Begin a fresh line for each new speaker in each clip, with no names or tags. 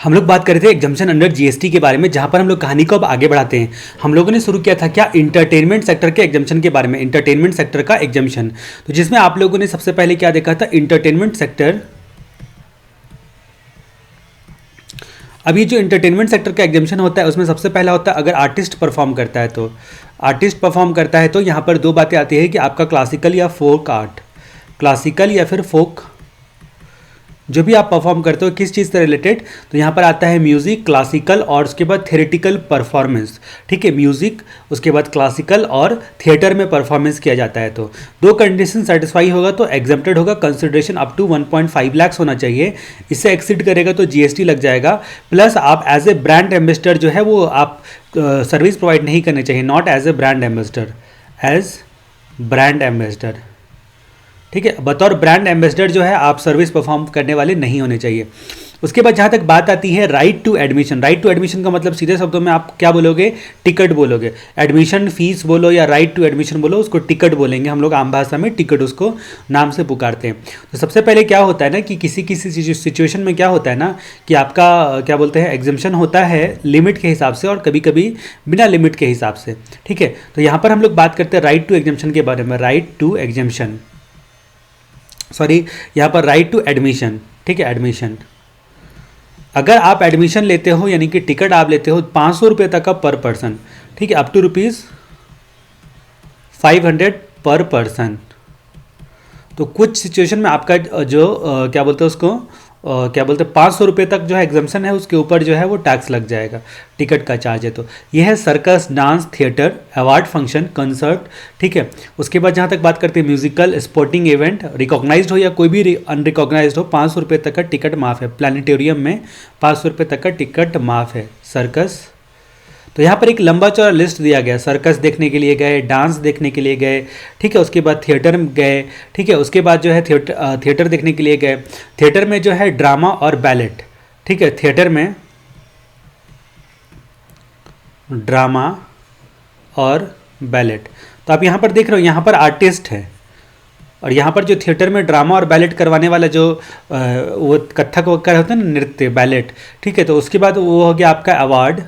हम लोग बात कर रहे थे एग्जाम्शन अंडर जीएसटी के बारे में, जहां पर हम लोग कहानी को अब आगे बढ़ाते हैं। हम लोगों ने शुरू किया था क्या, इंटरटेनमेंट सेक्टर के एग्जाम्शन के बारे में, इंटरटेनमेंट सेक्टर का एग्जाम्शन। तो जिसमें आप लोगों ने सबसे पहले क्या देखा था, इंटरटेनमेंट सेक्टर। अब ये जो इंटरटेनमेंट सेक्टर का एग्जाम्शन होता है उसमें सबसे पहला होता है अगर आर्टिस्ट परफॉर्म करता है तो, आर्टिस्ट परफॉर्म करता है तो यहाँ पर दो बातें आती है कि आपका क्लासिकल या फोक आर्ट, क्लासिकल या फिर फोक, जो भी आप परफॉर्म करते हो किस चीज़ से रिलेटेड, तो यहाँ पर आता है म्यूज़िक, क्लासिकल और उसके बाद थियोरेटिकल परफॉर्मेंस। ठीक है, म्यूज़िक उसके बाद क्लासिकल और थिएटर में परफॉर्मेंस किया जाता है। तो दो कंडीशन सेटिस्फाई होगा तो एग्जेम्प्टेड होगा। कंसिडरेशन अप टू 1.5 लाख होना चाहिए, इससे एक्सीड करेगा तो जीएसटी लग जाएगा। प्लस आप एज ए ब्रांड एम्बेसडर जो है वो आप सर्विस प्रोवाइड नहीं करने चाहिए, not as a brand ambassador, as brand ambassador. ठीक है, बतौर ब्रांड एम्बेसडर जो है आप सर्विस परफॉर्म करने वाले नहीं होने चाहिए। उसके बाद जहाँ तक बात आती है right to admission, right to admission का मतलब सीधे शब्दों में आप क्या बोलोगे, टिकट बोलोगे। एडमिशन फीस बोलो या राइट टू एडमिशन बोलो, उसको टिकट बोलेंगे हम लोग, आम भाषा में टिकट उसको नाम से पुकारते हैं। तो सबसे पहले क्या होता है ना कि किसी किसी सिचुएशन में क्या होता है ना कि आपका क्या बोलते हैं एग्जाम्शन होता है लिमिट के हिसाब से और कभी कभी बिना लिमिट के हिसाब से। ठीक है, तो यहाँ पर हम लोग बात करते हैं राइट टू एग्जाम्शन के बारे में, राइट टू एग्जाम्शन, सॉरी यहाँ पर राइट टू एडमिशन। ठीक है, एडमिशन, अगर आप एडमिशन लेते हो यानी कि टिकट आप लेते हो 500 रुपये तक का पर पर्सन, ठीक है, अप टू ₹500 पर पर्सन। तो कुछ सिचुएशन में आपका जो क्या बोलते हैं उसको क्या बोलते हैं 500 रुपये तक जो है एग्जाम्शन है, उसके ऊपर जो है वो टैक्स लग जाएगा, टिकट का चार्ज है। तो ये है circus, dance, theatre, award function, concert. ठीक है, उसके बाद जहाँ तक बात करते हैं म्यूजिकल, स्पोर्टिंग इवेंट, रिकॉग्नाइज्ड हो या कोई भी अनरिकॉग्नाइज्ड हो, 500 रुपये तक का टिकट माफ़ है। प्लानिटेरियम में 500 रुपये तक का टिकट माफ़ है। सर्कस, तो यहाँ पर एक लंबा चौड़ा लिस्ट दिया गया, सर्कस देखने के लिए गए, डांस देखने के लिए गए, ठीक है, उसके बाद थिएटर में गए, ठीक है, उसके बाद जो है थिएटर देखने के लिए गए। थिएटर में जो है ड्रामा और बैलेट, ठीक है, थिएटर में ड्रामा और बैलेट। तो आप यहाँ पर देख रहे हो, यहाँ पर आर्टिस्ट है और यहाँ पर जो थिएटर में ड्रामा और बैलेट करवाने वाला जो वो कथक वगैरह होता है ना, नृत्य, बैलेट, ठीक है, तो उसके बाद वो हो गया आपका अवार्ड,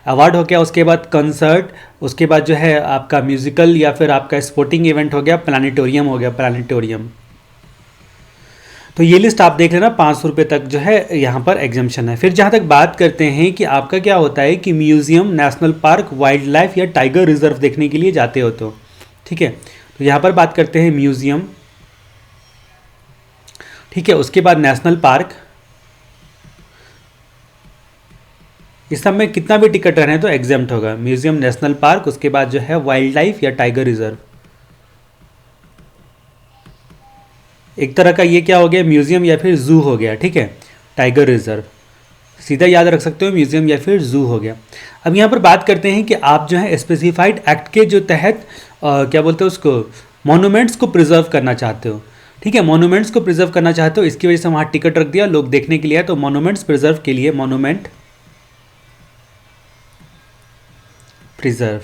अवार्ड हो गया, उसके बाद कंसर्ट, उसके बाद जो है आपका म्यूजिकल या फिर आपका स्पोर्टिंग इवेंट हो गया, प्लानिटोरियम हो गया, प्लानिटोरियम। तो ये लिस्ट आप देख लेना, 500 रुपये तक जो है यहाँ पर एग्जाम्शन है। फिर जहाँ तक बात करते हैं कि आपका क्या होता है कि museum, national park, wild life या टाइगर रिजर्व देखने के लिए जाते हो तो, ठीक है, तो यहाँ पर बात करते हैं म्यूजियम, ठीक है, उसके बाद नेशनल पार्क, इस सब में कितना भी टिकट रहने तो एग्जाम्प्ट होगा, म्यूजियम, नेशनल पार्क, उसके बाद जो है वाइल्ड लाइफ या टाइगर रिजर्व। एक तरह का ये क्या हो गया, म्यूजियम या फिर जू हो गया, ठीक है, टाइगर रिजर्व सीधा याद रख सकते हो, म्यूजियम या फिर जू हो गया। अब यहाँ पर बात करते हैं कि आप जो है स्पेसिफाइड एक्ट के जो तहत क्या बोलते हैं उसको, मॉन्यूमेंट्स को प्रिजर्व करना चाहते हो, ठीक है, मॉन्यूमेंट्स को प्रिजर्व करना चाहते हो, इसकी वजह से वहाँ टिकट रख दिया, लोग देखने के लिए, तो मॉन्यूमेंट्स प्रिजर्व के लिए मॉन्यूमेंट प्रिजर्व,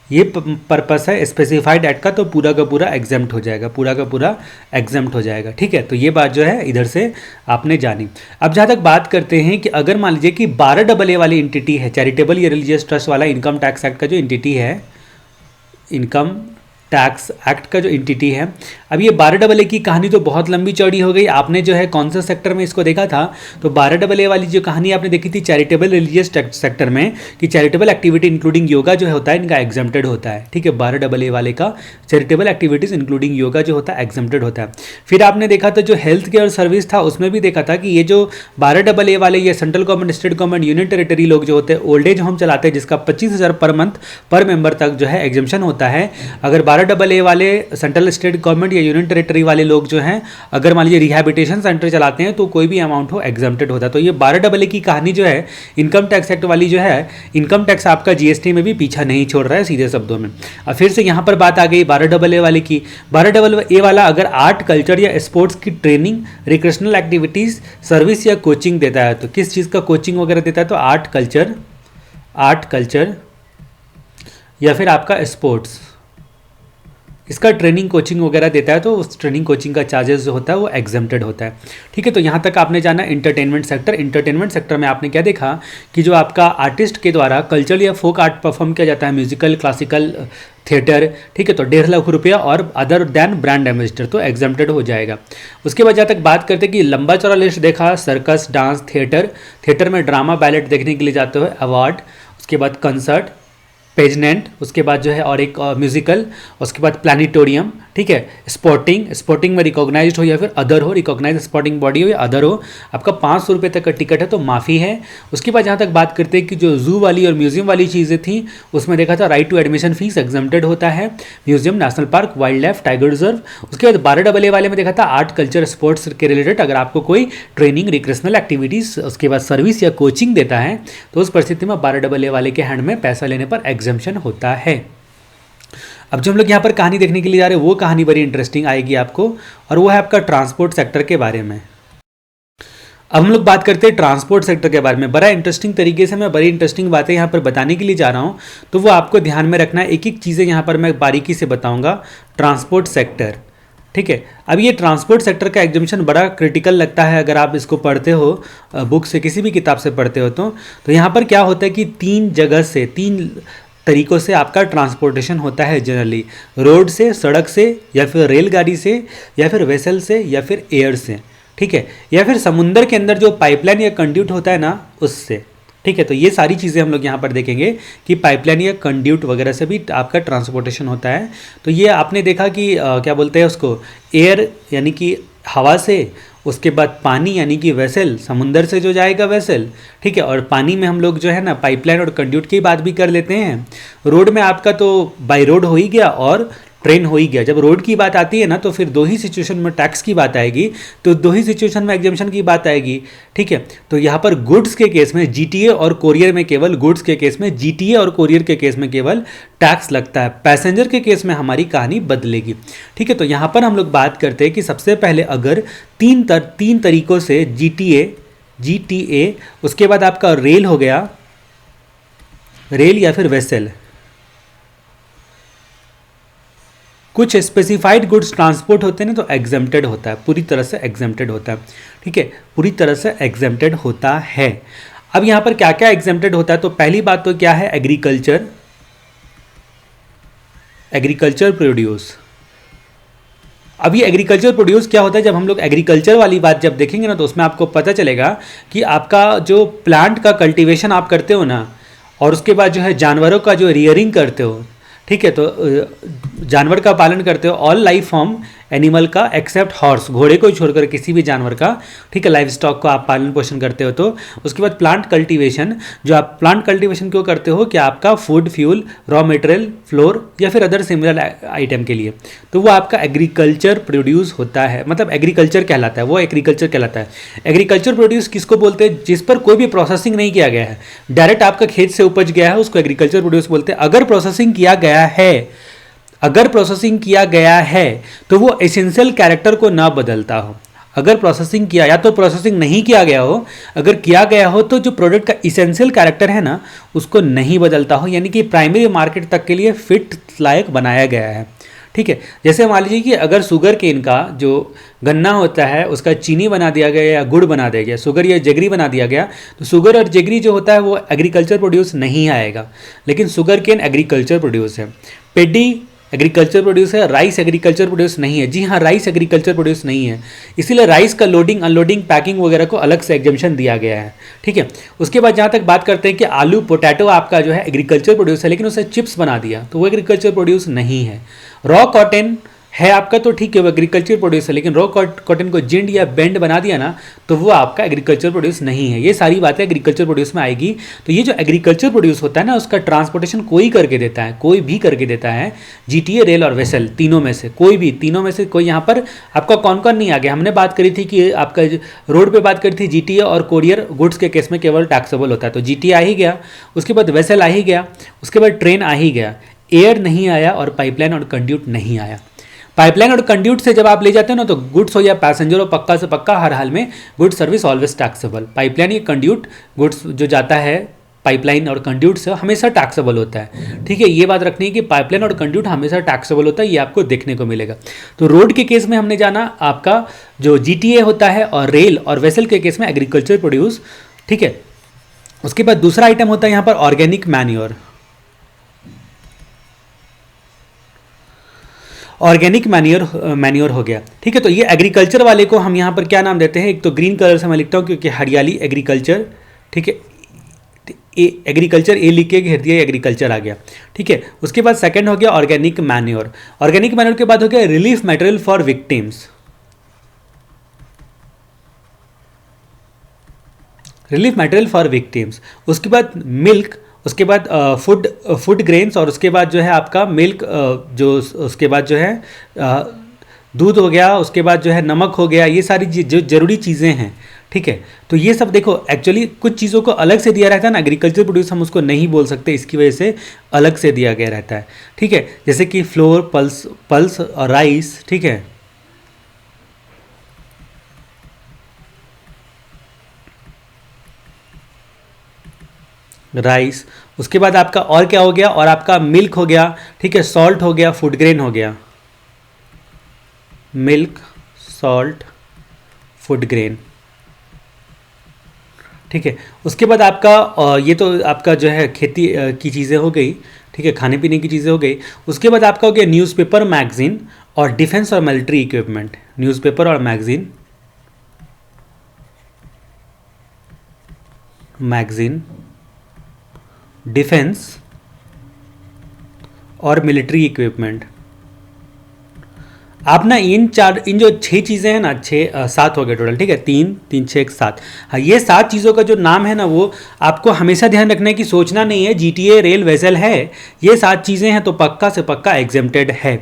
ये पर्पस है स्पेसिफाइड एक्ट का, तो पूरा का पूरा एग्जाम्प्ट हो जाएगा, पूरा का पूरा एग्जाम्प्ट हो जाएगा। ठीक है, तो ये बात जो है इधर से आपने जानी। अब जहाँ तक बात करते हैं कि अगर मान लीजिए कि 12AA वाली एंटिटी है, चैरिटेबल या रिलीजियस ट्रस्ट वाला इनकम टैक्स एक्ट का जो एंटिटी है, इनकम टैक्स एक्ट का जो एंटिटी है, अब ये 12AA की कहानी तो बहुत लंबी चौड़ी हो गई। आपने जो है कौन सा सेक्टर में इसको देखा था, तो 12AA वाली जो कहानी आपने देखी थी चैरिटेबल रिलीजियस सेक्टर में, कि चैरिटेबल एक्टिविटी इंक्लूडिंग योगा जो है होता है इनका एग्जाम्प्टेड होता है। ठीक है, 12AA वाले का चैरिटेबल एक्टिविटीज़ इंक्लूडिंग योगा जो होता है एग्जाम्प्टेड होता है। फिर आपने देखा था जो हेल्थ केयर सर्विस था, उसमें भी देखा था कि ये जो 12AA वाले ये central government, state government, union territory लोग जो होते हैं, ओल्ड एज होम चलाते हैं, जिसका 25,000 पर मंथ पर मेंबर तक जो है एग्जाम्शन होता है। अगर 12AA वाले सेंट्रल स्टेट गवर्नमेंट या यूनियन टेरिटरी वाले लोग जो हैं, अगर मान लीजिए रिहैबिलिटेशन सेंटर चलाते हैं, तो कोई भी अमाउंट हो एग्जाम्प्टेड होता है। तो ये 12AA की कहानी जो है इनकम टैक्स एक्ट वाली जो है, इनकम टैक्स आपका जीएसटी में भी पीछा नहीं छोड़ रहा है सीधे शब्दों में। अब फिर से यहाँ पर बात आ गई 12AA वाले की। 12AA वाला अगर आर्ट, कल्चर या स्पोर्ट्स की ट्रेनिंग, रिक्रेशनल एक्टिविटीज़, सर्विस या कोचिंग देता है, तो किस चीज़ का कोचिंग वगैरह देता है, तो आर्ट कल्चर या फिर आपका स्पोर्ट्स, इसका ट्रेनिंग कोचिंग वगैरह देता है, तो उस ट्रेनिंग कोचिंग का चार्जेस जो होता है वो एग्जेम्प्टेड होता है। ठीक है, तो यहाँ तक आपने जाना इंटरटेनमेंट सेक्टर। इंटरटेनमेंट सेक्टर में आपने क्या देखा कि जो आपका आर्टिस्ट के द्वारा कल्चरल या फोक आर्ट परफॉर्म किया जाता है, म्यूजिकल, क्लासिकल, थिएटर, ठीक है, तो 1.5 लाख रुपया और अदर देन ब्रांड एम्बेसडर तो एग्जेम्प्टेड हो जाएगा। उसके बाद जहाँ तक बात करते हैं कि लंबा चौड़ा लिस्ट देखा, सर्कस, डांस, थिएटर, थिएटर में ड्रामा, बैलेट देखने के लिए जाते हो, अवार्ड, उसके बाद कंसर्ट, पेजनेंट, उसके बाद जो है और एक म्यूजिकल, उसके बाद प्लानिटोरियम, ठीक है, स्पोर्टिंग, स्पोर्टिंग में रिकॉग्नाइज्ड हो या फिर अदर हो, रिकॉग्नाइज स्पोर्टिंग बॉडी हो या अदर हो, आपका 500 रुपये तक का टिकट है तो माफ़ी है। उसके बाद जहाँ तक बात करते हैं कि जो जू वाली और म्यूजियम वाली चीज़ें थी उसमें देखा था right to admission fees exempted होता है, museum, national park, wild life, tiger reserve. उसके बाद 12AA वाले में देखा था आर्ट, कल्चर, स्पोर्ट्स के रिलेटेड अगर आपको कोई ट्रेनिंग, रिक्रेशनल एक्टिविटीज़, उसके बाद सर्विस या कोचिंग देता है तो उस परिस्थिति में 12AA वाले के हैंड में पैसा लेने पर एग्जम्पशन होता है। अब जो हम लोग यहाँ पर कहानी देखने के लिए जा रहे हैं वो कहानी बड़ी इंटरेस्टिंग आएगी आपको, और वो है आपका ट्रांसपोर्ट सेक्टर के बारे में। अब हम लोग बात करते हैं ट्रांसपोर्ट सेक्टर के बारे में। बड़ा इंटरेस्टिंग तरीके से मैं बड़ी इंटरेस्टिंग बातें यहाँ पर बताने के लिए जा रहा हूँ, तो वो आपको ध्यान में रखना है। एक एक चीज़ें यहाँ पर मैं बारीकी से बताऊँगा। ट्रांसपोर्ट सेक्टर, ठीक है, अब ये ट्रांसपोर्ट सेक्टर का एग्जामिनेशन बड़ा क्रिटिकल लगता है अगर आप इसको पढ़ते हो, बुक से, किसी भी किताब से पढ़ते हो तो यहाँ पर क्या होता है कि 3 जगह से, 3 तरीक़ों से आपका ट्रांसपोर्टेशन होता है जनरली, रोड से, सड़क से, या फिर रेलगाड़ी से, या फिर वेसल से, या फिर एयर से, ठीक है, या फिर समुंदर के अंदर जो पाइपलाइन या कंड्यूट होता है ना उससे, ठीक है। तो ये सारी चीज़ें हम लोग यहाँ पर देखेंगे कि पाइपलाइन या कंड्यूट वगैरह से भी आपका ट्रांसपोर्टेशन होता है। तो ये आपने देखा कि क्या बोलते हैं उसको, एयर यानी कि हवा से, उसके बाद पानी यानी कि वेसल, समुंदर से जो जाएगा वेसल, ठीक है, और पानी में हम लोग जो है ना पाइपलाइन और कंड्यूट की बात भी कर लेते हैं। रोड में आपका तो बाय रोड हो ही गया और ट्रेन हो ही गया। जब रोड की बात आती है ना तो फिर 2 ही सिचुएशन में टैक्स की बात आएगी, तो 2 ही सिचुएशन में एग्जाम्पशन की बात आएगी, ठीक है। तो यहाँ पर गुड्स के केस में जीटीए और कोरियर में केवल, गुड्स के केस में जीटीए और कोरियर के केस में केवल टैक्स लगता है। पैसेंजर के केस में हमारी कहानी बदलेगी, ठीक है। तो यहाँ पर हम लोग बात करते हैं कि सबसे पहले अगर 3 तरीकों से जीटीए, उसके बाद आपका रेल हो गया, रेल या फिर वेसल, कुछ स्पेसिफाइड गुड्स ट्रांसपोर्ट होते हैं ना तो एग्जेम्प्टेड होता है, पूरी तरह से एग्जेम्प्टेड होता है, ठीक है, पूरी तरह से एग्जेम्प्टेड होता है। अब यहाँ पर क्या क्या एग्जेम्प्टेड होता है, तो पहली बात तो क्या है, एग्रीकल्चर प्रोड्यूस। अब ये एग्रीकल्चर प्रोड्यूस क्या होता है, जब हम लोग एग्रीकल्चर वाली बात जब देखेंगे ना तो उसमें आपको पता चलेगा कि आपका जो प्लांट का कल्टीवेशन आप करते हो ना, और उसके बाद जो है जानवरों का जो रियरिंग करते हो, ठीक है, तो जानवर का पालन करते हो, ऑल लाइफ फॉर्म एनिमल का एक्सेप्ट हॉर्स, घोड़े को छोड़कर किसी भी जानवर का, ठीक है, लाइफ स्टॉक को आप पालन पोषण करते हो। तो उसके बाद प्लांट कल्टीवेशन, जो आप प्लांट कल्टीवेशन क्यों करते हो कि आपका food, fuel, raw material, floor या फिर अदर सिमिलर आइटम के लिए, तो वो आपका एग्रीकल्चर प्रोड्यूस होता है, मतलब एग्रीकल्चर कहलाता है, वो एग्रीकल्चर कहलाता है। एग्रीकल्चर प्रोड्यूस किसको बोलते हैं, जिस पर कोई भी प्रोसेसिंग नहीं किया गया है, डायरेक्ट आपका खेत से उपज गया है, उसको एग्रीकल्चर प्रोड्यूस बोलते हैं। अगर प्रोसेसिंग किया गया है, तो वो एसेंशियल कैरेक्टर को ना बदलता हो। अगर प्रोसेसिंग किया, या तो प्रोसेसिंग नहीं किया गया हो, अगर किया गया हो तो जो प्रोडक्ट का इसेंशियल कैरेक्टर है ना उसको नहीं बदलता हो, यानी कि प्राइमरी मार्केट तक के लिए फिट लायक बनाया गया है, ठीक है। जैसे मान लीजिए कि अगर शुगर केन का जो गन्ना होता है उसका चीनी बना दिया गया या गुड़ बना दिया गया, शुगर या जेगरी बना दिया गया, तो शुगर और जेगरी जो होता है वो एग्रीकल्चर प्रोड्यूस नहीं आएगा, लेकिन शुगर केन एग्रीकल्चर प्रोड्यूस है। पेडी एग्रीकल्चर प्रोड्यूस है, राइस एग्रीकल्चर प्रोड्यूस नहीं है। जी हाँ, राइस एग्रीकल्चर प्रोड्यूस नहीं है, इसीलिए राइस का लोडिंग, अनलोडिंग, पैकिंग वगैरह को अलग से एग्जाम्पशन दिया गया है, ठीक है। उसके बाद जहाँ तक बात करते हैं कि आलू, पोटैटो आपका जो है एग्रीकल्चर प्रोड्यूस है, लेकिन उसे चिप्स बना दिया तो वो एग्रीकल्चर प्रोड्यूस नहीं है। रॉ कॉटन है आपका तो ठीक है, वो एग्रीकल्चर प्रोड्यूस है, लेकिन रॉ कॉटन को जिंड या बेंड बना दिया ना तो वो आपका एग्रीकल्चर प्रोड्यूस नहीं है। ये सारी बातें एग्रीकल्चर प्रोड्यूस में आएगी। तो ये जो एग्रीकल्चर प्रोड्यूस होता है ना उसका ट्रांसपोर्टेशन कोई करके देता है, कोई भी करके देता है, जीटीए, रेल और वेसल, तीनों में से कोई भी, तीनों में से कोई। यहाँ पर आपका कौन कौन नहीं आ गया, हमने बात करी थी कि आपका रोड पर बात करी थी, जीटीए और कोरियर गुड्स के केस में केवल टैक्सेबल होता है, तो जीटीए आ ही गया, उसके बाद वेसल आ ही गया, उसके बाद ट्रेन आ ही गया, एयर नहीं आया और पाइपलाइन और कंड्यूट नहीं आया। पाइपलाइन और कंड्यूट से जब आप ले जाते हो ना तो गुड्स हो या पैसेंजर हो, पक्का से पक्का हर हाल में good service always taxable. Pipeline या कंड्यूट गुड्स जो जाता है पाइपलाइन और कंड्यूट से हमेशा टैक्सेबल होता है। ठीक है, ये बात रखनी है कि पाइपलाइन और कंड्यूट हमेशा टैक्सेबल होता है, ये आपको देखने को मिलेगा। तो रोड के केस में हमने जाना आपका जो जीटीए होता है, और रेल और वेसल के केस में एग्रीकल्चर प्रोड्यूस। ठीक है, उसके बाद दूसरा आइटम होता है यहाँ पर ऑर्गेनिक मैन्योर। ऑर्गेनिक मैन्योर हो गया। ठीक है, तो ये एग्रीकल्चर वाले को हम यहाँ पर क्या नाम देते हैं, एक तो ग्रीन कलर से मैं लिखता हूँ क्योंकि हरियाली एग्रीकल्चर। ठीक है, एग्रीकल्चर ए लिख के घेर दिया, एग्रीकल्चर आ गया। ठीक है, उसके बाद सेकंड हो गया ऑर्गेनिक मैन्योर। ऑर्गेनिक मैन्योर के बाद हो गया relief material for victims. Relief material for victims, उसके बाद मिल्क, उसके बाद फूड ग्रेन्स, और उसके बाद जो है आपका मिल्क, जो उसके बाद जो है दूध हो गया, उसके बाद जो है नमक हो गया, ये सारी जो ज़रूरी चीज़ें हैं। ठीक है, तो ये सब देखो एक्चुअली कुछ चीज़ों को अलग से दिया रहता है ना, एग्रीकल्चर प्रोड्यूस हम उसको नहीं बोल सकते, इसकी वजह से अलग से दिया गया रहता है। ठीक है, जैसे कि फ्लोर, पल्स और राइस। ठीक है, राइस, उसके बाद आपका और क्या हो गया, और आपका मिल्क हो गया। ठीक है, सॉल्ट हो गया, फूड ग्रेन हो गया, मिल्क, सॉल्ट, फूड ग्रेन। ठीक है, उसके बाद आपका ये तो आपका जो है खेती की चीज़ें हो गई। ठीक है, खाने पीने की चीज़ें हो गई। उसके बाद आपका हो गया न्यूज़पेपर, मैगजीन और डिफेंस और मिलिट्री इक्विपमेंट। न्यूज़पेपर और मैगजीन, डिफेंस और मिलिट्री इक्विपमेंट। आप ना इन जो 6 चीज़ें हैं ना, 7 हो गए टोटल। ठीक है, 3 3 6 7। हाँ, ये 7 चीज़ों का जो नाम है ना, वो आपको हमेशा ध्यान रखना है कि सोचना नहीं है जीटीए रेल वेसल है, ये 7 चीज़ें हैं तो पक्का से पक्का एग्जेम्प्टेड है।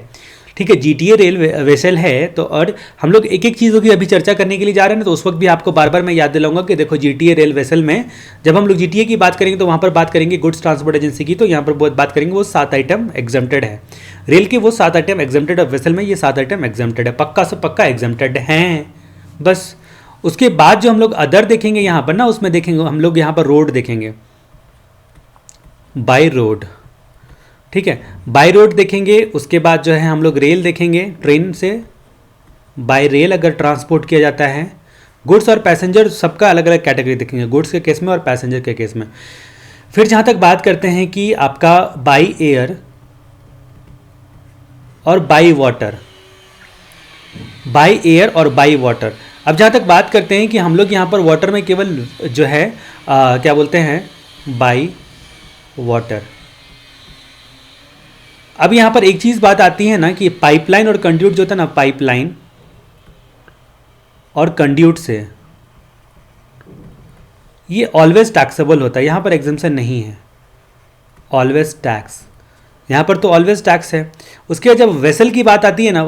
ठीक है, जीटीए रेल वेसल है तो, और हम लोग एक एक चीज़ों की अभी चर्चा करने के लिए जा रहे हैं ना, तो उस वक्त भी आपको बार बार मैं याद दिलाऊंगा कि देखो जीटीए रेल वेसल में जब हम लोग जीटीए की बात करेंगे तो वहाँ पर बात करेंगे गुड्स ट्रांसपोर्ट एजेंसी की, तो यहाँ पर बहुत बात करेंगे वो 7 आइटम एग्जेम्प्टेड है। रेल के वो 7 आइटम एग्जेम्प्टेड है, वेसल में ये 7 आइटम एग्जेम्प्टेड है, पक्का से पक्का एग्जेम्प्टेड हैं बस। उसके बाद जो हम लोग अदर देखेंगे यहाँ पर ना, उसमें देखेंगे हम लोग यहाँ पर रोड देखेंगे, बाय रोड। ठीक है, बाय रोड देखेंगे। उसके बाद जो है हम लोग रेल देखेंगे, ट्रेन से बाय रेल अगर ट्रांसपोर्ट किया जाता है। गुड्स और पैसेंजर सबका अलग अलग कैटेगरी देखेंगे, गुड्स के केस में और पैसेंजर के केस में। फिर जहाँ तक बात करते हैं कि आपका बाय एयर और बाय वाटर, बाय एयर और बाय वाटर। अब जहाँ तक बात करते हैं कि हम लोग यहाँ पर वाटर में केवल जो है क्या बोलते हैं, बाय वाटर। अब यहाँ पर एक चीज़ बात आती है ना कि पाइपलाइन और कंड्यूट जो था ना, पाइपलाइन और कंड्यूट से ये ऑलवेज टैक्सेबल होता है, यहाँ पर एग्जम्पशन नहीं है, ऑलवेज टैक्स, यहाँ पर तो ऑलवेज टैक्स है। उसके बाद जब वेसल की बात आती है ना,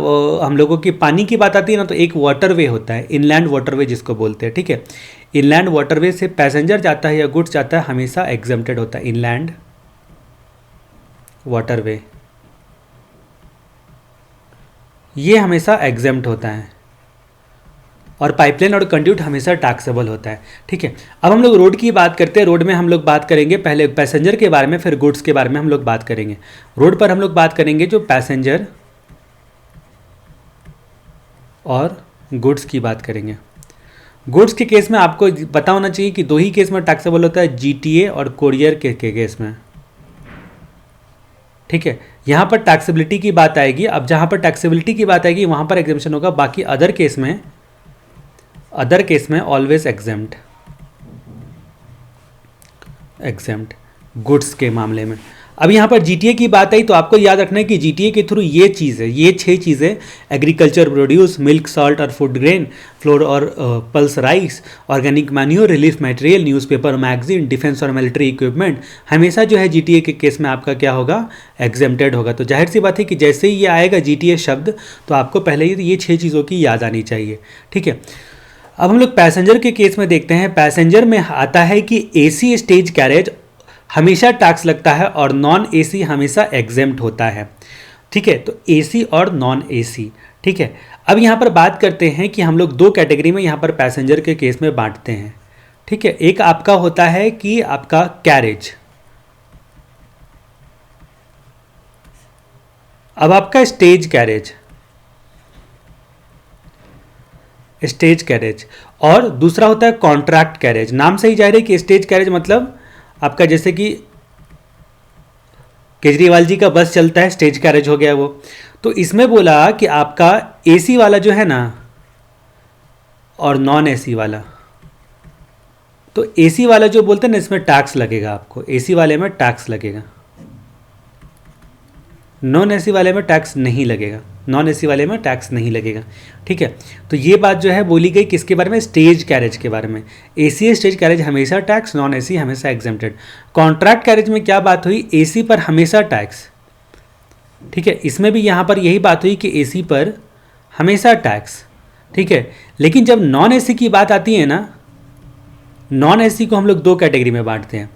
हम लोगों की पानी की बात आती है ना, तो एक वाटरवे होता है, इनलैंड वाटरवे जिसको बोलते हैं। ठीक है, इनलैंड वाटरवे से पैसेंजर जाता है या गुड्स जाता है, हमेशा एग्जम्प्टेड होता है, इनलैंड वाटरवे ये हमेशा एग्जेम्प्ट होता है, और पाइपलाइन और कंड्यूट हमेशा टैक्सेबल होता है। ठीक है, अब हम लोग रोड की बात करते हैं। रोड में हम लोग बात करेंगे पहले पैसेंजर के बारे में, फिर गुड्स के बारे में हम लोग बात करेंगे। रोड पर हम लोग बात करेंगे जो पैसेंजर और गुड्स की बात करेंगे। गुड्स के केस में आपको पता होना चाहिए कि 2 ही केस में टैक्सेबल होता है, जीटीए और कोरियर के केस में। ठीक है, यहाँ पर टैक्सेबिलिटी की बात आएगी। अब जहाँ पर टैक्सेबिलिटी की बात आएगी वहाँ पर एग्जेम्पशन होगा, बाकी अदर केस में ऑलवेज एग्जेम्प्ट गुड्स के मामले में। अब यहाँ पर जीटीए की बात आई तो आपको याद रखना है कि जीटीए के थ्रू ये 6 चीज़ें एग्रीकल्चर प्रोड्यूस, मिल्क, सॉल्ट और फूड ग्रेन, फ्लोर और pulse rice, organic manure, relief material, newspaper, magazine, defence और मिलिट्री इक्विपमेंट हमेशा जो है जीटीए के केस में आपका क्या होगा, एग्जेम्प्टेड होगा। तो जाहिर सी बात है कि जैसे ही ये आएगा जीटीए शब्द तो आपको पहले ही ये 6 चीज़ों की याद आनी चाहिए। ठीक है, अब हम लोग पैसेंजर के केस में देखते हैं। पैसेंजर में आता है कि एसी स्टेज कैरेज हमेशा टैक्स लगता है और नॉन एसी हमेशा एग्जेम्प्ट होता है। ठीक है, तो एसी और नॉन एसी। ठीक है, अब यहाँ पर बात करते हैं कि हम लोग 2 कैटेगरी में यहाँ पर पैसेंजर के केस में बांटते हैं। ठीक है। एक आपका होता है कि आपका कैरेज। अब आपका स्टेज कैरेज, स्टेज कैरेज, और दूसरा होता है कॉन्ट्रैक्ट कैरेज। नाम से ही जाहिर है कि स्टेज कैरेज मतलब आपका जैसे कि केजरीवाल जी का बस चलता है, स्टेज कैरेज हो गया वो। तो इसमें बोला कि आपका एसी वाला जो है ना और नॉन एसी वाला, तो एसी वाला जो बोलते हैं ना इसमें टैक्स लगेगा आपको, एसी वाले में टैक्स लगेगा, नॉन एसी वाले में टैक्स नहीं लगेगा, नॉन एसी वाले में टैक्स नहीं लगेगा। ठीक है, तो ये बात जो है बोली गई किसके बारे में, स्टेज कैरेज के बारे में। एसी स्टेज कैरेज हमेशा टैक्स, नॉन एसी हमेशा एग्जेम्प्टेड। कॉन्ट्रैक्ट कैरेज में क्या बात हुई, एसी पर हमेशा टैक्स। ठीक है, इसमें भी यहाँ पर यही बात हुई कि एसी पर हमेशा टैक्स। ठीक है, लेकिन जब नॉन एसी की बात आती है ना, नॉन एसी को हम लोग दो कैटेगरी में बांटते हैं।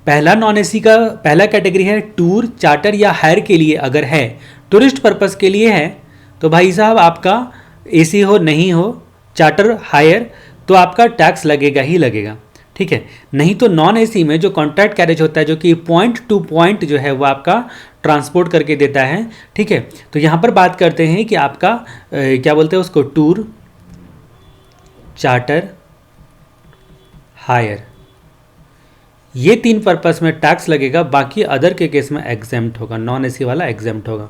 पहला नॉन एसी का पहला कैटेगरी है टूर, चार्टर या हायर के लिए, अगर है टूरिस्ट पर्पस के लिए है तो भाई साहब आपका एसी हो नहीं हो, चार्टर हायर, तो आपका टैक्स लगेगा ही लगेगा। ठीक है, नहीं तो नॉन एसी में जो कॉन्ट्रैक्ट कैरेज होता है जो कि पॉइंट टू पॉइंट जो है वो आपका ट्रांसपोर्ट करके देता है। ठीक है, तो यहाँ पर बात करते हैं कि आपका क्या बोलते हैं उसको, टूर, चार्टर, हायर, ये तीन पर्पस में टैक्स लगेगा, बाकी अदर के केस में एग्जेम्प्ट होगा, नॉन एसी वाला एग्जेम्प्ट होगा।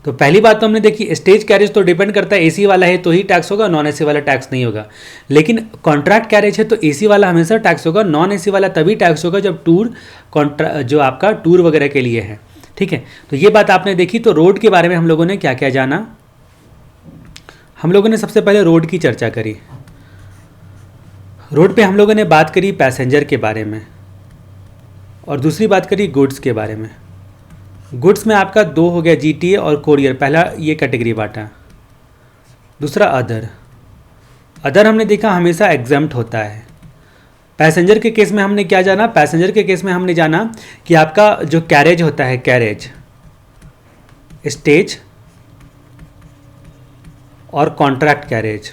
तो पहली बात तो हमने देखी, स्टेज कैरेज तो डिपेंड करता है एसी वाला है तो ही टैक्स होगा, नॉन एसी वाला टैक्स नहीं होगा। लेकिन कॉन्ट्रैक्ट कैरेज है तो एसी वाला हमेशा टैक्स होगा, नॉन एसी वाला तभी टैक्स होगा जब टूर जो आपका टूर वगैरह के लिए है। ठीक है, तो ये बात आपने देखी। तो रोड के बारे में हम लोगों ने क्या क्या जाना, हम लोगों ने सबसे पहले रोड की चर्चा करी। रोड पे हम लोगों ने बात करी पैसेंजर के बारे में, और दूसरी बात करी गुड्स के बारे में। गुड्स में आपका दो हो गया, जीटीए और कोरियर, पहला ये कैटेगरी बांटा। दूसरा अदर, अदर हमने देखा हमेशा एग्जेम्प्ट होता है। पैसेंजर के केस में हमने क्या जाना, पैसेंजर के केस में हमने जाना कि आपका जो कैरेज होता है, कैरेज, स्टेज और contract carriage,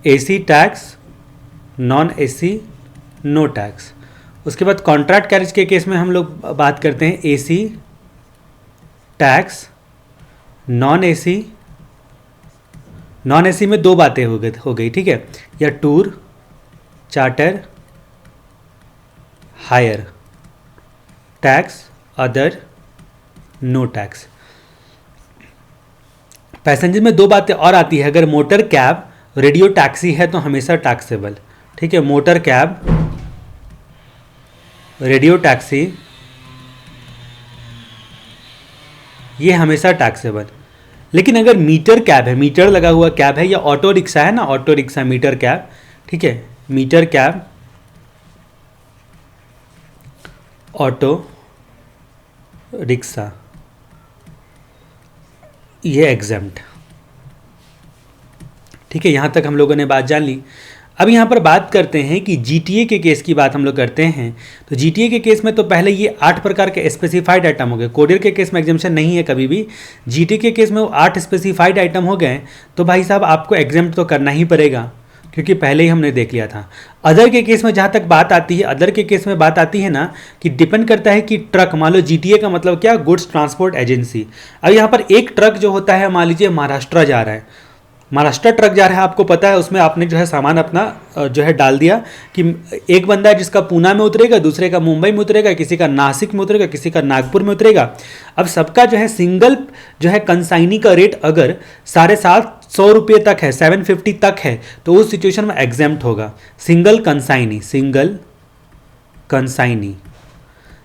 AC tax, non AC no tax. उसके बाद कॉन्ट्रैक्ट कैरेज के केस में हम लोग बात करते हैं AC tax, non AC, non AC में दो बातें हो गई। ठीक है, या tour, charter, hire, tax, other, no tax. Passenger में दो बातें और आती है, अगर मोटर कैब, रेडियो टैक्सी है तो हमेशा टैक्सेबल। ठीक है, मोटर कैब, रेडियो टैक्सी, ये हमेशा टैक्सेबल। लेकिन अगर मीटर कैब है, मीटर लगा हुआ कैब है, या ऑटो रिक्शा है ना, ऑटो रिक्शा मीटर कैब, ठीक है, मीटर कैब, ऑटो रिक्शा, ये एग्जेम्प्ट। ठीक है, यहाँ तक हम लोगों ने बात जान ली। अब यहाँ पर बात करते हैं कि जीटीए के केस की बात हम लोग करते हैं। तो जीटीए के केस में तो पहले ये 8 प्रकार के स्पेसिफाइड आइटम हो गए। कोरियर के केस में एग्जेम्पशन नहीं है कभी भी, जीटीए के केस में वो 8 स्पेसिफाइड आइटम हो गए। तो भाई साहब आपको एग्जेम्प्ट तो करना ही पड़ेगा, क्योंकि पहले ही हमने देख लिया था। अदर के केस में जहाँ तक बात आती है, अदर के केस में बात आती है ना कि डिपेंड करता है कि ट्रक, मान लो जीटीए का मतलब क्या, गुड्स ट्रांसपोर्ट एजेंसी। अब यहाँ पर एक ट्रक जो होता है, मान लीजिए महाराष्ट्र जा रहा है, महाराष्ट्र ट्रक जा रहा है, आपको पता है उसमें आपने जो है सामान अपना जो है डाल दिया कि एक बंदा है जिसका पूना में उतरेगा, दूसरे का मुंबई में उतरेगा, किसी का नासिक में उतरेगा, किसी का नागपुर में उतरेगा। अब सबका जो है सिंगल जो है कंसाइनी का रेट अगर 750 रुपये तक है, 750 तक है, तो उस सिचुएशन में एग्जेम्प्ट होगा। सिंगल कंसाइनी, सिंगल कंसाइनी,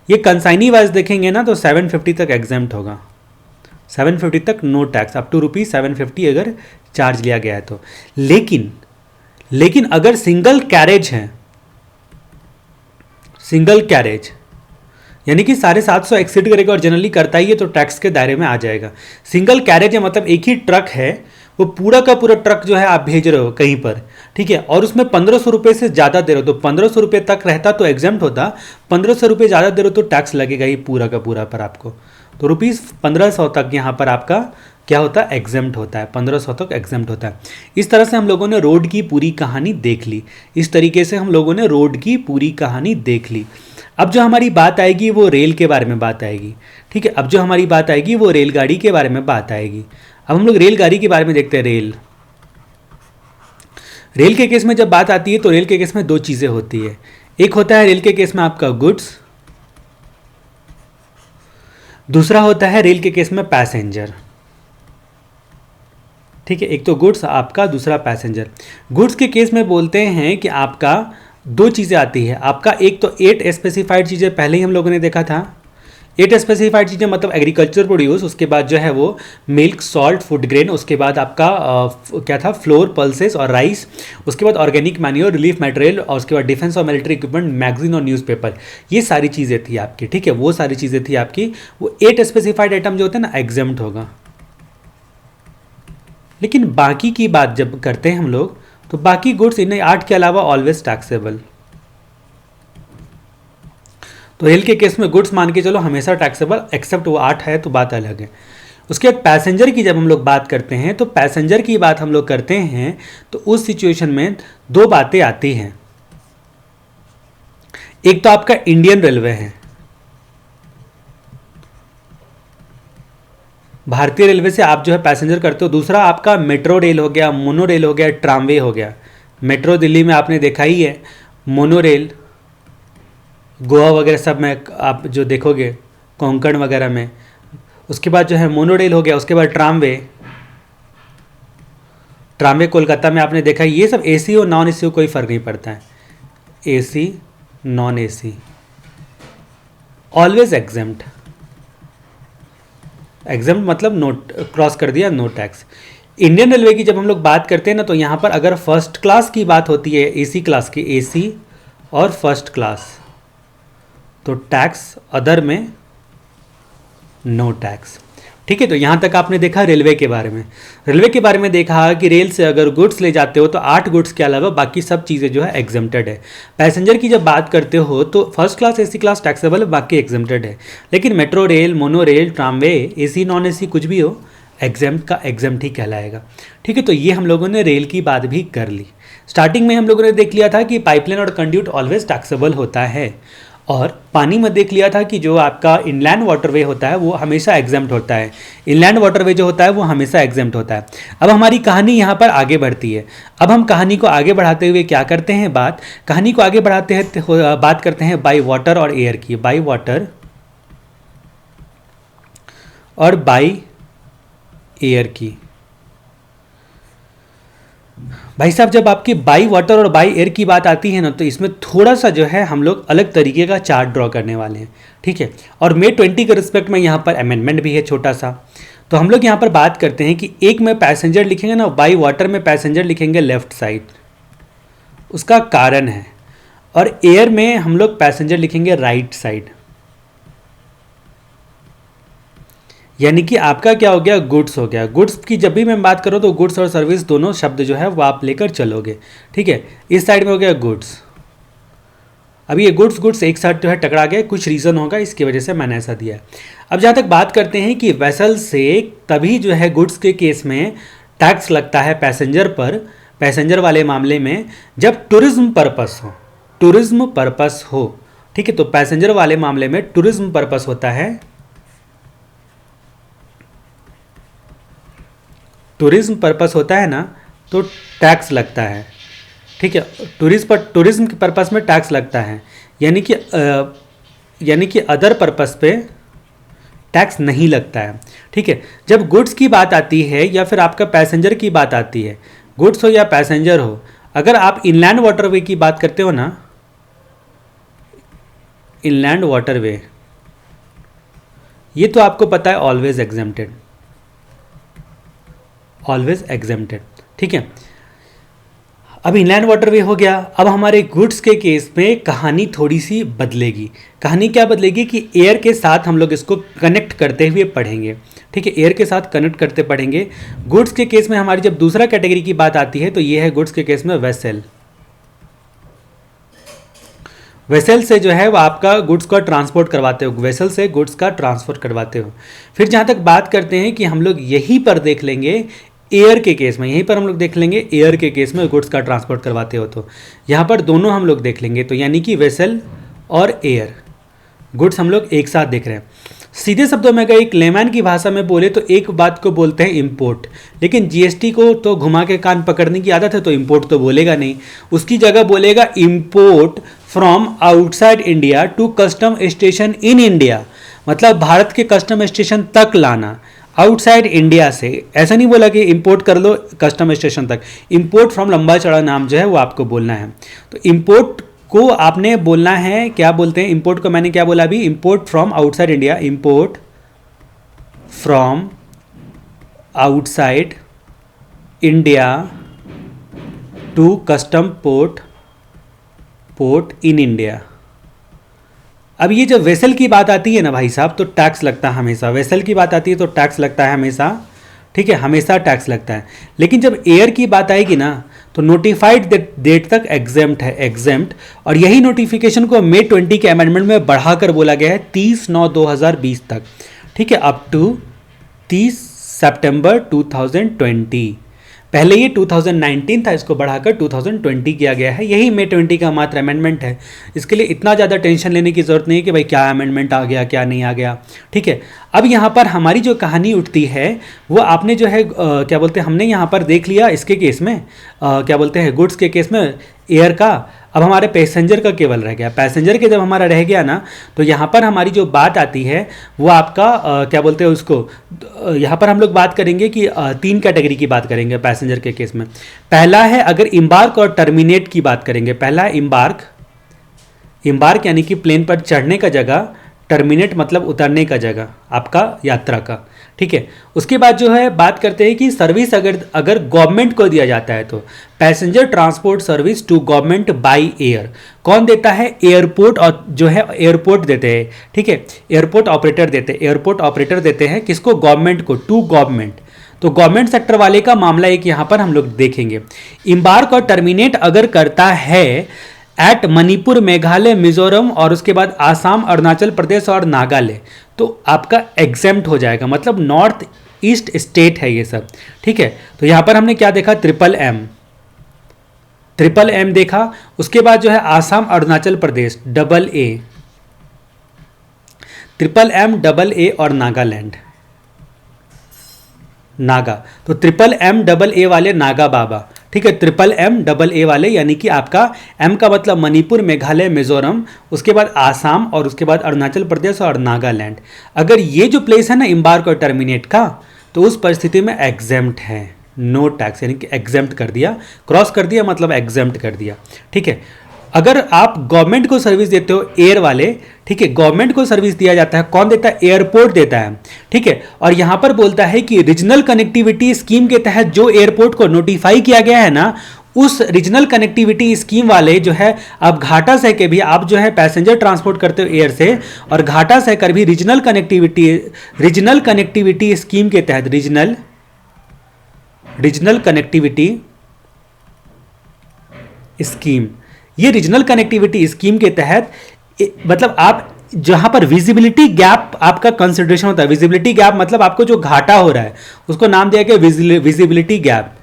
ये कंसाइनी वाइज देखेंगे ना तो 750 तक एग्जेम्प्ट होगा, 750 तक नो टैक्स, अप टू ₹750 अगर चार्ज लिया गया है तो। लेकिन अगर सिंगल कैरेज है, सिंगल कैरेज यानी कि 750 एक्सीड करेगा और जनरली करता ही है तो टैक्स के दायरे में आ जाएगा। सिंगल कैरेज है मतलब एक ही ट्रक है, वो पूरा का पूरा ट्रक जो है आप भेज रहे हो कहीं पर, ठीक है, और उसमें 1500 रुपये से ज़्यादा दे रहे हो, तो 1500 रुपये तक रहता तो एग्जेम्प्ट होता, 1500 रुपये ज़्यादा दे रहे हो तो टैक्स लगेगा ही पूरा का पूरा पर आपको। तो ₹1500 तक यहाँ पर आपका क्या होता है, एग्जेम्प्ट होता है, 1500 तक एग्जेम्प्ट होता है। इस तरह से हम लोगों ने रोड की पूरी कहानी देख ली। इस तरीके से हम लोगों ने रोड की पूरी कहानी देख ली। अब जो हमारी बात आएगी वो रेल के बारे में बात आएगी। ठीक है, अब जो हमारी बात आएगी वो रेलगाड़ी के बारे में बात आएगी। अब हम लोग रेलगाड़ी के बारे में देखते हैं। रेल के केस में जब बात आती है तो रेल के केस में दो चीज़ें होती है। एक होता है रेल के केस में आपका गुड्स, दूसरा होता है रेल के केस में पैसेंजर। ठीक है, एक तो गुड्स आपका, दूसरा पैसेंजर। गुड्स के केस में बोलते हैं कि आपका दो चीज़ें आती है। आपका एक तो 8 स्पेसिफाइड चीज़ें पहले ही हम लोगों ने देखा था। 8 स्पेसिफाइड चीज़ें मतलब एग्रीकल्चर प्रोड्यूस, उसके बाद जो है वो मिल्क, सॉल्ट, फूड ग्रेन, उसके बाद आपका क्या था, फ्लोर, पल्सेस और राइस, उसके बाद ऑर्गेनिक मैन्योर, रिलीफ मटेरियल, और उसके बाद डिफेंस और मिलिट्री इक्विपमेंट, मैगजीन और न्यूज़पेपर। ये सारी चीज़ें थी आपकी। ठीक है, वो सारी चीज़ें थी आपकी। वो 8 स्पेसिफाइड आइटम जो होता है ना, एग्जेम्प्ट होगा। लेकिन बाकी की बात जब करते हैं हम लोग, तो बाकी गुड्स इन 8 के अलावा ऑलवेज टैक्सेबल। तो रेल के केस में गुड्स मान के चलो हमेशा टैक्सेबल, एक्सेप्ट वो 8 है तो बात अलग है। उसके बाद पैसेंजर की जब हम लोग बात करते हैं, तो पैसेंजर की बात हम लोग करते हैं तो उस सिचुएशन में दो बातें आती हैं। एक तो आपका इंडियन रेलवे है, भारतीय रेलवे से आप जो है पैसेंजर करते हो। दूसरा आपका मेट्रो रेल हो गया, मोनो रेल हो गया, ट्रामवे हो गया। मेट्रो दिल्ली में आपने देखा ही है, मोनो रेल गोवा वगैरह सब में आप जो देखोगे, कोंकण वगैरह में। उसके बाद जो है मोनो रेल हो गया, उसके बाद ट्रामवे, ट्रामवे कोलकाता में आपने देखा। ये सब एसी और नॉन एसी कोई फ़र्क नहीं पड़ता है, AC non AC always exempt. Exam मतलब नो, क्रॉस कर दिया, नो टैक्स। इंडियन रेलवे की जब हम लोग बात करते हैं ना, तो यहाँ पर अगर फर्स्ट क्लास की बात होती है, एसी क्लास की, एसी और फर्स्ट क्लास, तो टैक्स अदर में नो टैक्स। ठीक है, तो यहाँ तक आपने देखा रेलवे के बारे में। रेलवे के बारे में देखा कि रेल से अगर गुड्स ले जाते हो तो 8 गुड्स के अलावा बाकी सब चीज़ें जो है एग्जेम्प्टेड है। पैसेंजर की जब बात करते हो तो first class, AC class taxable है, बाकी एग्जेम्प्टेड है। लेकिन metro rail, mono rail, tramway, AC non AC कुछ भी हो, एग्जेम्प्ट का एग्जेम्प्ट ही कहलाएगा। ठीक है, तो ये हम लोगों ने रेल की बात भी कर ली। स्टार्टिंग में हम लोगों ने देख लिया था कि पाइपलाइन और कंड्यूट ऑलवेज टैक्सेबल होता है, और पानी में देख लिया था कि जो आपका इनलैंड वाटरवे होता है वो हमेशा एग्जेम्प्ट होता है। इनलैंड वाटरवे जो होता है वो हमेशा एग्जेम्प्ट होता है। अब हमारी कहानी यहाँ पर आगे बढ़ती है। अब हम कहानी को आगे बढ़ाते हुए क्या करते हैं, कहानी को आगे बढ़ाते हैं, बात करते हैं बाई वाटर और एयर की। बाई वाटर और बाई एयर की। भाई साहब, जब आपकी बाई वाटर और बाई एयर की बात आती है ना, तो इसमें थोड़ा सा जो है हम लोग अलग तरीके का चार्ट ड्रॉ करने वाले हैं। ठीक है, और मे 20 के रिस्पेक्ट में यहाँ पर अमेंडमेंट भी है छोटा सा। तो हम लोग यहाँ पर बात करते हैं कि एक में पैसेंजर लिखेंगे ना, बाई वाटर में पैसेंजर लिखेंगे लेफ्ट साइड, उसका कारण है, और एयर में हम लोग पैसेंजर लिखेंगे राइट साइड। यानी कि आपका क्या हो गया, गुड्स हो गया। गुड्स की जब भी मैं बात करूँ तो गुड्स और सर्विस दोनों शब्द जो है वो आप लेकर चलोगे। ठीक है, इस साइड में हो गया गुड्स। अभी ये गुड्स एक साथ जो है टकरा गए, कुछ रीज़न होगा इसकी वजह से मैंने ऐसा दिया है। अब जहाँ तक बात करते हैं कि वेसल से तभी जो है गुड्स के केस में टैक्स लगता है पैसेंजर पर, पैसेंजर वाले मामले में, जब टूरिज्म पर्पस हो, टूरिज्म पर्पस हो। ठीक है, तो पैसेंजर वाले मामले में टूरिज्म पर्पस होता है, टूरिज्म पर्पस होता है ना, तो टैक्स लगता है। ठीक है, टूरिज्म के पर्पस में टैक्स लगता है, यानी कि अदर पर्पस पे टैक्स नहीं लगता है। ठीक है, जब गुड्स की बात आती है या फिर आपका पैसेंजर की बात आती है, गुड्स हो या पैसेंजर हो, अगर आप इनलैंड वाटरवे की बात करते हो ना, इनलैंड वाटरवे, ये तो आपको पता है ऑलवेज एग्जेम्प्टेड, ऑलवेज एग्जेम्प्टेड। ठीक है, अब इनलैंड वाटरवे हो गया। अब हमारे गुड्स के केस में कहानी थोड़ी सी बदलेगी। कहानी क्या बदलेगी कि एयर के साथ हम लोग इसको कनेक्ट करते हुए पढ़ेंगे। ठीक है, एयर के साथ कनेक्ट करते पढ़ेंगे। गुड्स के केस में हमारी जब दूसरा कैटेगरी की बात आती है तो ये है गुड्स के केस में वेसल। वेसल से जो है वो आपका गुड्स का ट्रांसपोर्ट करवाते हो, वेसल से गुड्स का ट्रांसफर करवाते हो। फिर जहाँ तक बात करते हैं कि हम लोग यहीं पर देख लेंगे एयर के केस में, यहीं पर हम लोग देख लेंगे एयर के केस में गुड्स का ट्रांसपोर्ट करवाते हो, तो यहाँ पर दोनों हम लोग देख लेंगे। तो यानी कि वेसल और एयर गुड्स हम लोग एक साथ देख रहे हैं। सीधे शब्दों में अगर एक लेमैन की भाषा में बोले तो एक बात को बोलते हैं इंपोर्ट, लेकिन जीएसटी को तो घुमा के कान पकड़ने की आदत है, तो इंपोर्ट तो बोलेगा नहीं, उसकी जगह बोलेगा import from outside India to custom station in India, मतलब भारत के कस्टम स्टेशन तक लाना आउटसाइड इंडिया से। ऐसा नहीं बोला कि इंपोर्ट कर लो कस्टम स्टेशन तक, इंपोर्ट फ्रॉम लंबा चौड़ा नाम जो है वो आपको बोलना है। तो इंपोर्ट को आपने बोलना है, क्या बोलते हैं इंपोर्ट को, मैंने क्या बोला अभी, import from outside India, import from outside India to custom port in India. अब ये जब वेसल की बात आती है ना भाई साहब, तो टैक्स लगता है हमेशा, वेसल की बात आती है तो टैक्स लगता है हमेशा, ठीक है, हमेशा टैक्स लगता है। लेकिन जब एयर की बात आएगी ना तो नोटिफाइड डेट तक एग्जेम्प्ट है, एग्जेम्प्ट। और यही नोटिफिकेशन को मई 20 के अमेंडमेंट में बढ़ाकर बोला गया है 30/9/2020 तक, ठीक है, अप टू 30 सितंबर 2020। पहले ये 2019 था, इसको बढ़ाकर 2020 किया गया है, यही मई 20 का मात्र अमेंडमेंट है। इसके लिए इतना ज़्यादा टेंशन लेने की ज़रूरत नहीं है कि भाई क्या अमेंडमेंट आ गया क्या नहीं आ गया, ठीक है। अब यहाँ पर हमारी जो कहानी उठती है वो आपने जो है क्या बोलते हैं, हमने यहाँ पर देख लिया इसके केस में क्या बोलते हैं गुड्स के केस में एयर का। अब हमारे पैसेंजर का केवल रह गया, पैसेंजर के जब हमारा रह गया ना तो यहाँ पर हमारी जो बात आती है वो आपका क्या बोलते हैं उसको, यहाँ पर हम लोग बात करेंगे कि 3 कैटेगरी की बात करेंगे पैसेंजर के केस में। पहला है अगर इम्बार्क और टर्मिनेट की बात करेंगे, पहला है इम्बार्क यानी कि प्लेन पर चढ़ने का जगह, टर्मिनेट मतलब उतरने का जगह आपका यात्रा का, ठीक है। उसके बाद जो है बात करते हैं कि सर्विस अगर गवर्नमेंट को दिया जाता है तो passenger transport service to government by air, कौन देता है, एयरपोर्ट, और जो है एयरपोर्ट देते हैं, ठीक है, एयरपोर्ट ऑपरेटर देते हैं किसको, गवर्नमेंट को, टू गवर्नमेंट। तो गवर्नमेंट सेक्टर वाले का मामला एक यहाँ पर हम लोग देखेंगे। इम्बार्क और टर्मिनेट अगर करता है एट मणिपुर, मेघालय, मिजोरम और उसके बाद आसाम, अरुणाचल प्रदेश और नागालैंड, तो आपका एग्जेम्प्ट हो जाएगा, मतलब नॉर्थ ईस्ट स्टेट है ये सब, ठीक है। तो यहाँ पर हमने क्या देखा, ट्रिपल एम देखा। उसके बाद जो है आसाम, अरुणाचल प्रदेश, AA, AA और नागालैंड, नागा, तो MM वाले नागा बाबा, ठीक है, MM वाले, यानी कि आपका M का मतलब मणिपुर, मेघालय, मिजोरम, उसके बाद आसाम और उसके बाद अरुणाचल प्रदेश और नागालैंड। अगर ये जो प्लेस है ना इम्बार्क और टर्मिनेट का, तो उस परिस्थिति में एग्जेम्प्ट है, नो टैक्स, यानी कि एग्जेम्प्ट कर दिया, क्रॉस कर दिया मतलब एग्जेम्प्ट कर दिया, ठीक है। अगर आप गवर्नमेंट को सर्विस देते हो एयर वाले, ठीक है, गवर्नमेंट को सर्विस दिया जाता है, कौन देता है, एयरपोर्ट देता है, ठीक है। और यहां पर बोलता है कि रीजनल कनेक्टिविटी स्कीम के तहत जो एयरपोर्ट को नोटिफाई किया गया है ना, उस रीजनल कनेक्टिविटी स्कीम वाले जो है, आप घाटा सह के भी आप जो है पैसेंजर ट्रांसपोर्ट करते हो एयर से, और घाटा सह कर भी रीजनल कनेक्टिविटी स्कीम के तहत, रीजनल कनेक्टिविटी स्कीम, ये रीजनल कनेक्टिविटी स्कीम के तहत मतलब आप जहां पर विजिबिलिटी गैप आपका कंसिडरेशन होता है, विजिबिलिटी गैप मतलब आपको जो घाटा हो रहा है उसको नाम दिया गया विजिबिलिटी गैप,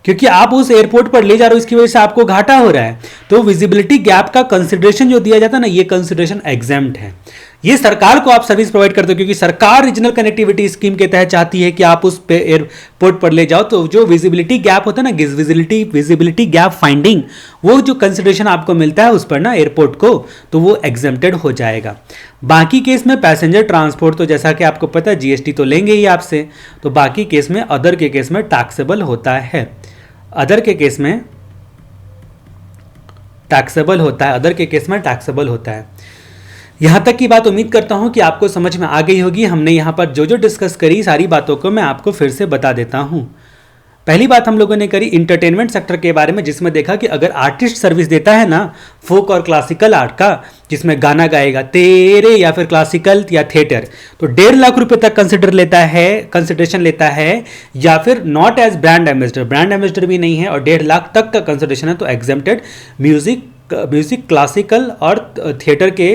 क्योंकि आप उस एयरपोर्ट पर ले जा रहे हो इसकी वजह से आपको घाटा हो रहा है। तो विजिबिलिटी गैप का कंसिडरेशन जो दिया जाता है ना, ये कंसिडरेशन एग्जेम्प्ट है। ये सरकार को आप सर्विस प्रोवाइड करते हो, क्योंकि सरकार रीजनल कनेक्टिविटी स्कीम के तहत चाहती है कि आप उस एयरपोर्ट पर ले जाओ, तो जो विजिबिलिटी गैप होता है ना, विजिबिलिटी गैप फाइंडिंग, वो जो कंसिडरेशन आपको मिलता है उस पर ना एयरपोर्ट को, तो वो एग्जेम्प्टेड हो जाएगा। बाकी केस में पैसेंजर ट्रांसपोर्ट तो जैसा कि आपको पता है जीएसटी तो लेंगे ही आपसे, तो बाकी केस में अदर के केस में टैक्सेबल होता है, अदर के केस में टैक्सेबल होता है। यहां तक की बात उम्मीद करता हूं कि आपको समझ में आ गई होगी। हमने यहां पर जो जो डिस्कस करी सारी बातों को मैं आपको फिर से बता देता हूं। पहली बात हम लोगों ने करी इंटरटेनमेंट सेक्टर के बारे में, जिसमें देखा कि अगर आर्टिस्ट सर्विस देता है ना फोक और क्लासिकल आर्ट का, जिसमें गाना गाएगा तेरे या फिर क्लासिकल या थिएटर, तो 1.5 लाख रुपए तक कंसिडरेशन लेता है, या फिर नॉट एज ब्रांड एम्बेसडर भी नहीं है और 1.5 लाख तक का कंसिडरेशन है, तो एग्जेम्प्टेड म्यूजिक म्यूजिक क्लासिकल और थिएटर के,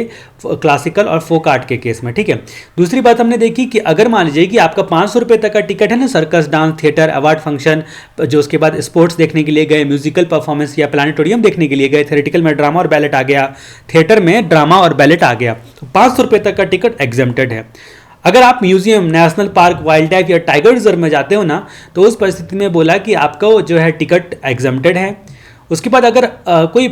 क्लासिकल और फोक आर्ट के केस में, ठीक है। दूसरी बात हमने देखी कि अगर मान लीजिए कि आपका 500 रुपये तक का टिकट है ना, circus, dance, theatre, award function, जो उसके बाद स्पोर्ट्स देखने के लिए गए, म्यूजिकल परफॉर्मेंस या प्लानिटोरियम देखने के लिए गए, थेरेटिकल में ड्रामा और बैलेट आ गया, थिएटर में ड्रामा और बैलेट आ गया, तो 500 रुपये तक का टिकट एग्जेम्प्टेड है। अगर आप museum, national park, wild life या टाइगर रिजर्व में जाते हो ना, तो उस परिस्थिति में बोला कि आपका जो है टिकट एग्जेम्प्टेड है। उसके बाद अगर कोई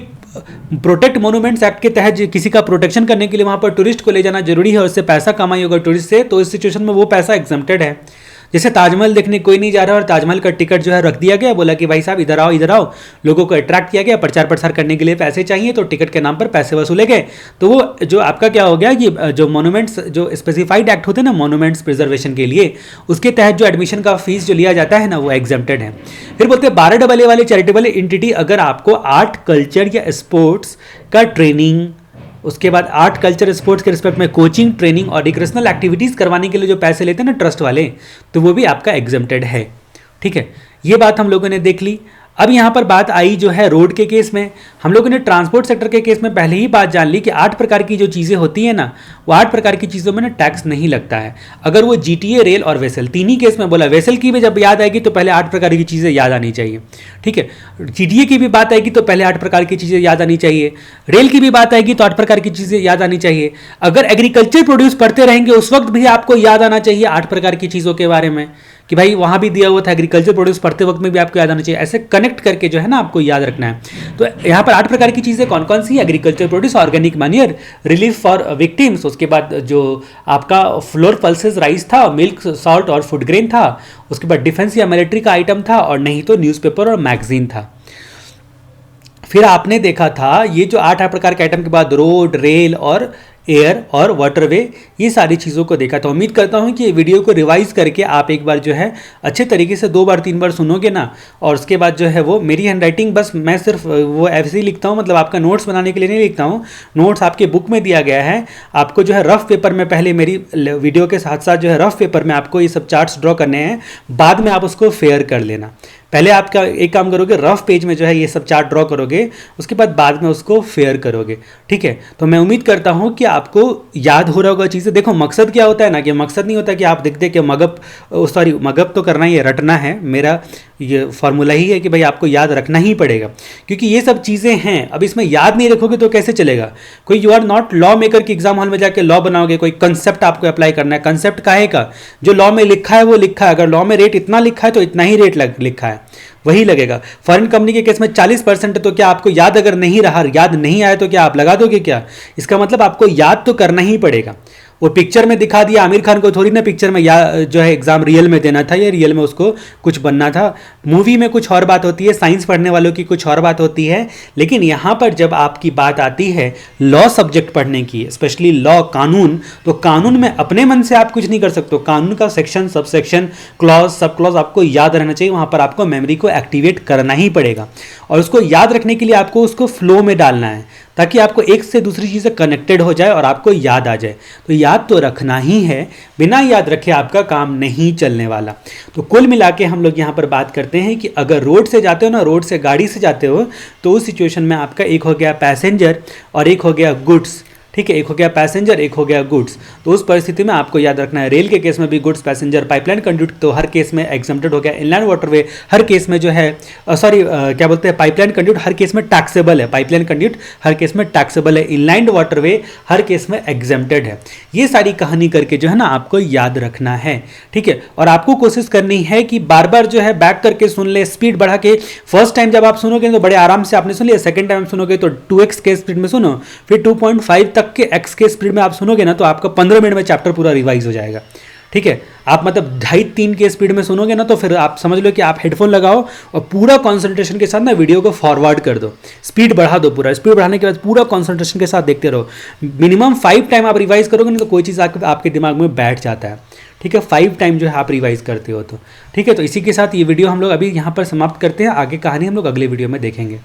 प्रोटेक्ट मोनूमेंट्स एक्ट के तहत किसी का प्रोटेक्शन करने के लिए वहाँ पर टूरिस्ट को ले जाना जरूरी है और उससे पैसा कमाई होगा टूरिस्ट से, तो इस सिचुएशन में वो पैसा एग्जेम्प्टेड है। जैसे ताजमहल देखने कोई नहीं जा रहा और ताजमहल का टिकट जो है रख दिया गया, बोला कि भाई साहब इधर आओ, लोगों को अट्रैक्ट किया गया, प्रचार प्रसार करने के लिए पैसे चाहिए, तो टिकट के नाम पर पैसे वसूले गए, तो वो जो आपका क्या हो गया कि जो मोनूमेंट्स, जो स्पेसिफाइड एक्ट होते हैं ना मोनूमेंट्स प्रिजर्वेशन के लिए, उसके तहत जो एडमिशन का फीस जो लिया जाता है ना, वो एग्जेम्प्टेड है। फिर बोलते हैं 12AA वाले चैरिटेबल एंटिटी, अगर आपको आर्ट, कल्चर या स्पोर्ट्स का ट्रेनिंग, उसके बाद आर्ट, कल्चर, स्पोर्ट्स के रिस्पेक्ट में कोचिंग, ट्रेनिंग और रिक्रेशनल एक्टिविटीज़ करवाने के लिए जो पैसे लेते हैं ना ट्रस्ट वाले, तो वो भी आपका एग्जेम्प्टेड है, ठीक है। ये बात हम लोगों ने देख ली। अब यहाँ पर बात आई जो है रोड के केस में, हम लोगों ने ट्रांसपोर्ट सेक्टर के केस में पहले ही बात जान ली कि 8 प्रकार की जो चीज़ें होती है ना, वो 8 प्रकार की चीज़ों में ना टैक्स नहीं लगता है, अगर वो जीटीए, रेल और वेसल, तीन ही केस में बोला। वेसल की भी जब याद आएगी तो पहले 8 प्रकार की चीज़ें याद आनी चाहिए, ठीक है। जीटीए की भी बात आएगी तो पहले 8 प्रकार की चीज़ें याद आनी चाहिए, रेल की भी बात आएगी तो 8 प्रकार की चीज़ें याद आनी चाहिए। अगर एग्रीकल्चर प्रोड्यूस पढ़ते रहेंगे उस वक्त भी आपको याद आना चाहिए 8 प्रकार की चीज़ों के बारे में, कि भाई वहाँ भी दिया हुआ था, एग्रीकल्चर प्रोड्यूस पढ़ते वक्त में भी आपको याद आना चाहिए। ऐसे कनेक्ट करके जो है ना आपको याद रखना है। तो यहाँ पर 8 प्रकार की चीज़ें कौन कौन सी? Agriculture produce, organic manure, relief for victims, उसके बाद जो आपका फ्लोर पल्सेस राइस था, मिल्क, सॉल्ट और फूड ग्रेन था, उसके बाद डिफेंस या मिलिट्री का आइटम था, और नहीं तो न्यूज़पेपर और मैगजीन था। फिर आपने देखा था ये जो 8 प्रकार के आइटम के बाद रोड, रेल और एयर और वाटरवे, ये सारी चीज़ों को देखा था। उम्मीद करता हूँ कि ये वीडियो को रिवाइज करके आप एक बार जो है अच्छे तरीके से 2 बार 3 बार सुनोगे ना, और उसके बाद जो है वो मेरी हैंडराइटिंग, बस मैं सिर्फ वो ऐसे ही लिखता हूँ, मतलब आपका नोट्स बनाने के लिए नहीं लिखता हूँ, नोट्स आपके बुक में दिया गया है। आपको जो है रफ पेपर में, पहले मेरी वीडियो के साथ साथ जो है रफ पेपर में आपको ये सब चार्ट्स ड्रॉ करने हैं, बाद में आप उसको फेयर कर लेना। पहले आपका एक काम करोगे, रफ पेज में जो है ये सब चार्ट ड्रॉ करोगे, उसके बाद में उसको फेयर करोगे, ठीक है। तो मैं उम्मीद करता हूँ कि आपको याद हो रहा होगा चीज़ें। देखो मकसद क्या होता है ना, कि मकसद नहीं होता कि आप देखते कि मगप तो करना ही है, रटना है, मेरा ये फॉर्मूला ही है कि भाई आपको याद रखना ही पड़ेगा, क्योंकि ये सब चीज़ें हैं। अब इसमें याद नहीं रखोगे तो कैसे चलेगा? कोई you are not law maker कि एग्जाम हॉल में जाके लॉ बनाओगे, कोई कंसेप्ट आपको अप्लाई करना है। कंसेप्ट काहे का? जो लॉ में लिखा है वो लिखा है, अगर लॉ में रेट इतना लिखा है तो इतना ही रेट लिखा है, वही लगेगा। फॉरेन कंपनी के केस में 40% है, तो क्या आपको याद अगर नहीं रहा, याद नहीं आया, तो क्या आप लगा दोगे क्या? इसका मतलब आपको याद तो करना ही पड़ेगा। वो पिक्चर में दिखा दिया, आमिर खान को थोड़ी ना पिक्चर में जो है एग्जाम रियल में देना था, या रियल में उसको कुछ बनना था। मूवी में कुछ और बात होती है, साइंस पढ़ने वालों की कुछ और बात होती है, लेकिन यहाँ पर जब आपकी बात आती है लॉ सब्जेक्ट पढ़ने की, स्पेशली लॉ, कानून, तो कानून में अपने मन से आप कुछ नहीं कर सकते। कानून का section, sub section, clause, sub clause आपको याद रहना चाहिए। वहाँ पर आपको मेमोरी को एक्टिवेट करना ही पड़ेगा, और उसको याद रखने के लिए आपको उसको फ्लो में डालना है, ताकि आपको एक से दूसरी चीज़ें कनेक्टेड हो जाए और आपको याद आ जाए। तो याद तो रखना ही है, बिना याद रखे आपका काम नहीं चलने वाला। तो कुल मिला के हम लोग यहाँ पर बात करते हैं कि अगर रोड से जाते हो ना, रोड से गाड़ी से जाते हो, तो उस सिचुएशन में आपका एक हो गया पैसेंजर और एक हो गया गुड्स, ठीक है। एक हो गया पैसेंजर, एक हो गया गुड्स। तो उस परिस्थिति में आपको याद रखना है, रेल के केस में भी गुड्स, पैसेंजर, पाइपलाइन कंड्यूट तो हर केस में एग्जम्प्टेड हो गया। इनलैंड वाटरवे हर केस में जो है क्या बोलते हैं, पाइपलाइन कंड्यूट हर केस में टैक्सेबल है, पाइपलाइन कंड्यूट हर केस में टैक्सेबल है, इनलैंड वाटरवे हर केस में एग्जम्प्टेड है। ये सारी कहानी करके जो है ना आपको याद रखना है, ठीक है। और आपको कोशिश करनी है कि बार बार जो है बैक करके सुन ले, स्पीड बढ़ा के। फर्स्ट टाइम जब आप सुनोगे तो बड़े आराम से आपने सुन लिया, सेकंड टाइम सुनोगे तो 2x के स्पीड में सुनो, फिर 2.5 तक के x के स्पीड में आप सुनोगे ना, तो आपका 15 मिनट में चैप्टर पूरा रिवाइज हो जाएगा, ठीक है। आप मतलब 2.5-3 के स्पीड में सुनोगे ना, तो फिर आप समझ लो कि आप हेडफोन लगाओ और पूरा कंसंट्रेशन के साथ ना वीडियो को फॉरवर्ड कर दो, स्पीड बढ़ा दो, पूरा स्पीड बढ़ाने के बाद पूरा कंसंट्रेशन के साथ देखते रहो। मिनिमम 5 टाइम आप रिवाइज करोगे ना, तो कोई चीज़ आपके दिमाग में बैठ जाता है, ठीक है। 5 टाइम जो है आप रिवाइज करते हो तो ठीक है। तो इसी के साथ ये वीडियो हम लोग अभी यहाँ पर समाप्त करते हैं, आगे कहानी हम लोग अगले वीडियो में देखेंगे।